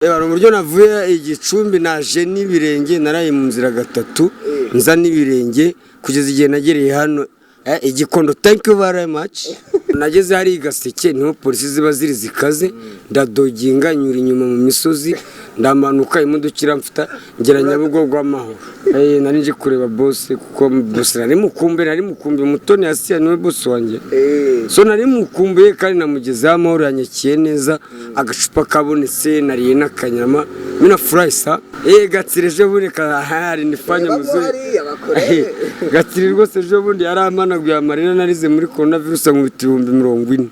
Eba uburyo navuye igicumbi naje n'ibirenge naraye mu nzira gatatu nza n'ibirenge kugeza igihe nagereye hano igikondo. Thank you very much. Nageze hari Gaseke niho polisi ziba ziri zikaze ndadoginga nyura inyuma mu misozi ndamanuka imodoka iramfita ngera Nyabugogo amahoro. Nari nje kureba boss kuko boss nari mukumbe Mutoni Asiya niwe boss wanjye. So nari mukumbuye kandi namugeze amahoro yanyakiye neza agacupa kabonetse nariye n'akanyama mina furaisa. Gatsireje bundi kahari nifanye muzuri. Gatsiri rwose ejo bundi yaramanaguye amarira narize muri coronavirus mu 40.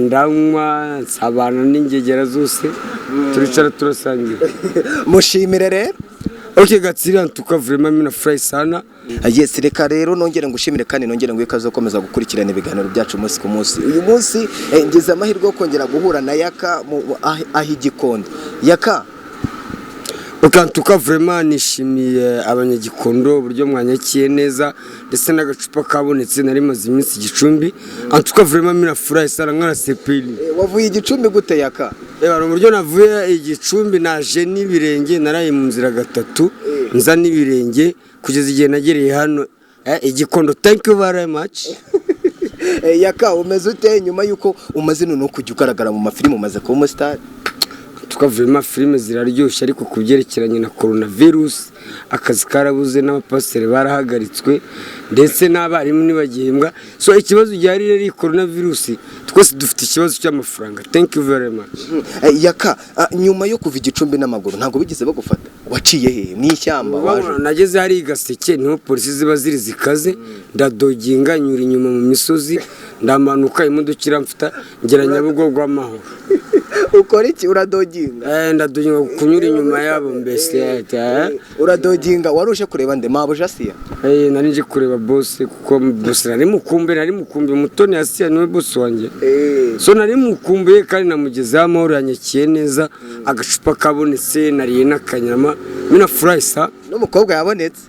Ndanywa nsabana n'ingegera zose turicara turasangira. Mushimire rero. Okay Gatsiri antuka vraiment mina furaisana. Yes reka rero nongere ngushimire kandi nongere ngo ikazo komeza gukurikirana ibiganiro byacu umunsi ku munsi. Uyu munsi ngize amahirwe yo kongera guhura na Yaka ahigikondo. Yaka ukantuka vraiment nishimiye abanyagikondo uburyo mwanyakiye neza ndetse n'agacupa kabonetse nari maze iminsi igicumbi. Antuka vraiment mina furaisana nkara sepeli. Wavuye igicumbi gute Yaka? Eba uburyo navuye igicumbi naje n'ibirenge naraye mu nzira gatatu nza n'ibirenge kugeza igihe nagereye hano igikondo. Thank you very much. Yaka umeze ute nyuma yuko umaze no kujya ugaragara mu mafilime umaze kuba umustar? Tukavuma filime ziraryoshye ariko kubyerekeranye na coronavirus akazi karabuze n'abapasiteri barahagaritswe ndetse n'abarimu nibagihembwa. So ikibazo gihari rero coronavirus twese dufite ikibazo cy'amafaranga. Thank you very much. Yaka nyuma yo kuva igicumbi n'amaguru ntago bigize bagufata waciye he mu ishyamba waje? Nageze hari Gaseke niho polisi ziba ziri zikaze ndadoginga nyura inyuma mu misozi ndamanuka imodoka iramfita ngera Nyabugogo amahoro. Ukora iki uradoginga? Ndadoginga kunyura inyuma yabo mbese. Uradoginga waruje kureba nde mabo Asiya? Nari nje kureba boss kuko boss nari mukumbe Mutoni Asiya niwe boss wanjye. So nari mukumbuye kandi namugeze amahoro yanyakiye neza agacupa kabonetse nariye n'akanyama mina furaisa. N'umukobwa yabonetse?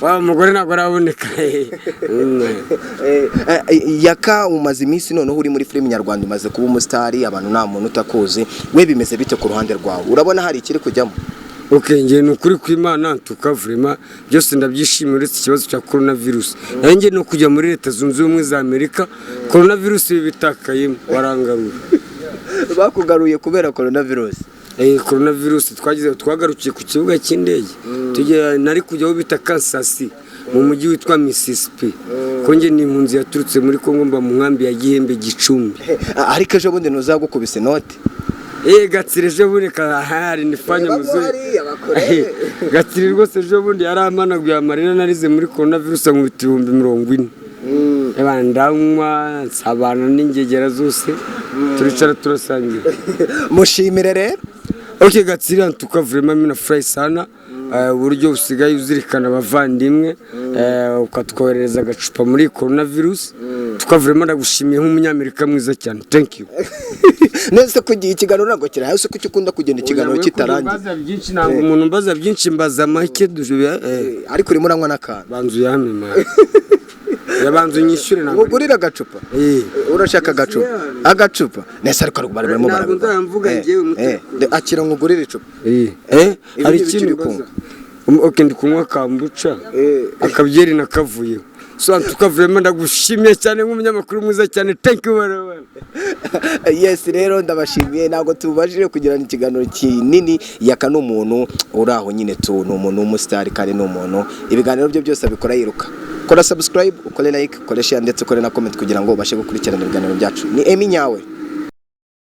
Umugore ntabwo araboneka. Yaka umaze iminsi noneho uri muri filime nyarwanda umaze kuba umusitari abantu nta muntu utakuzi we bimeze bite ku ruhande rwawe urabona hari ikiri kujyamo? Okay ngiye nukuri kw'Imana tukavurima byose ndabyishimira uretse ikibazo cya coronavirus. Ngiye no kujya muri Leta Zunze Ubumwe za Amerika coronavirus bitakayemo warangarura. Bakugaruye kubera coronavirus? Coronavirus twagarukiye ku kibuga cy'indege tujye nari kujyaho bita Kansas mu mujyi witwa Mississippi konge ni impunzi yaturutse muri Kongo mba mu nkambi ya Gihembe Gicumbi. Ariko ejo bundi ntuzagukubise note? Gatsiri ejo bundi kahari nifanye muzuri. Gatsiri rwose ejo bundi yaramanaguye amarira narize muri coronavirus mu 40. Ndanywa nsabana n'ingegera zose turicara turasangira. Mushimire rero. Okay Gatsiri antuka vraiment mina furaisana uburyo usigaye uzirikana abavandimwe ukatwohereza agacupa muri coronavirus. Tukavurema ndagushimiye nk'umunyamerika mwiza cyane. Thank you. Nese kugiye ikiganiro nago kira hose kuki ukunda kugenda ikiganiro kitarangiye? Mbaza byinshi ntabwo umuntu mbaza byinshi mbaza make duje ariko uri muranywa n'akantu. Banzu yamema. Yabanzu nyishure ntabwo. Ugurira agacupa? Urashaka agacupa? Nese ariko barimo ntabwo nzamvuga ngiye umuti. Akira ngugurira icupa. Hari ikintu kunywa. Okay ndikunywa kambuca akabyeri nakavuyeho. So tukavurema ndagushimiye cyane nk'umunyamakuru mwiza cyane. Thank you very much. Yes rero ndabashimiye ntago tubajije kugirana ikiganiro kinini. Yaka n'umuntu uraho nyine tu n'umuntu w'umustar kandi n'umuntu ibiganiro byo byose abikora yiruka. Kora subscribe, ukore like, ukore share ndetse ukore na comment kugira ngo ubashe gukurikirana ibiganiro byacu. Ni Emi Nyawe.